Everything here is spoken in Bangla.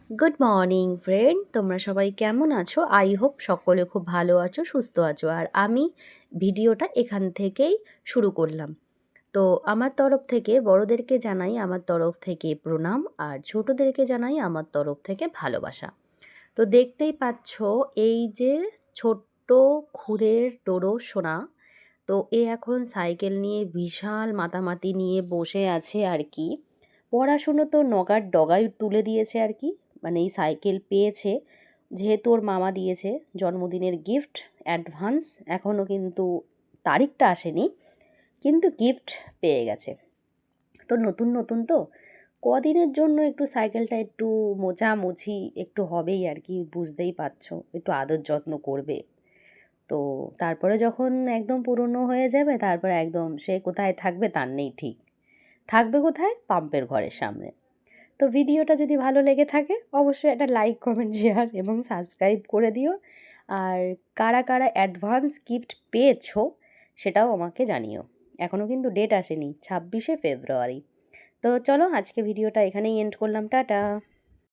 গুড মর্নিং ফ্রেন্ড, তোমরা সবাই কেমন আছো? আই হোপ সকলে খুব ভালো আছো, সুস্থ আছো। আর আমি ভিডিওটা এখান থেকেই শুরু করলাম। তো আমার তরফ থেকে বড়দেরকে জানাই আমার তরফ থেকে প্রণাম, আর ছোটদেরকে জানাই আমার তরফ থেকে ভালোবাসা। তো দেখতেই পাচ্ছ, এই যে ছোট্ট খুদের ডোডো সোনা, তো এ এখন সাইকেল নিয়ে বিশাল মাতামাতি নিয়ে বসে আছে আর কি। পড়াশুনো তো নগার ডগায় তুলে দিয়েছে আর কি। মানে এই সাইকেল পেয়েছে যেহেতু ওর মামা দিয়েছে জন্মদিনের গিফট অ্যাডভান্স, এখনও কিন্তু তারিখটা আসেনি, কিন্তু গিফট পেয়ে গেছে। তো নতুন নতুন তো কদিনের জন্য একটু সাইকেলটা একটু মোছামুছি একটু হবেই আর কি, বুঝতেই পারছো, একটু আদর যত্ন করবে। তো তারপরে যখন একদম পুরনো হয়ে যাবে, তারপরে একদম সে কোথায় থাকবে তার নেই ঠিক। থাকবে কোথায়? পাম্পের ঘরের সামনে। তো ভিডিওটা যদি ভালো লেগে থাকে অবশ্যই একটা লাইক, কমেন্ট, শেয়ার এবং সাবস্ক্রাইব করে দিও। আর কারা কারা অ্যাডভান্স গিফট পেয়েছো সেটাও আমাকে জানিও। এখনও কিন্তু ডেট আসেনি, 26শে ফেব্রুয়ারি। তো চলো, আজকে ভিডিওটা এখানেই এন্ড করলাম। টাটা।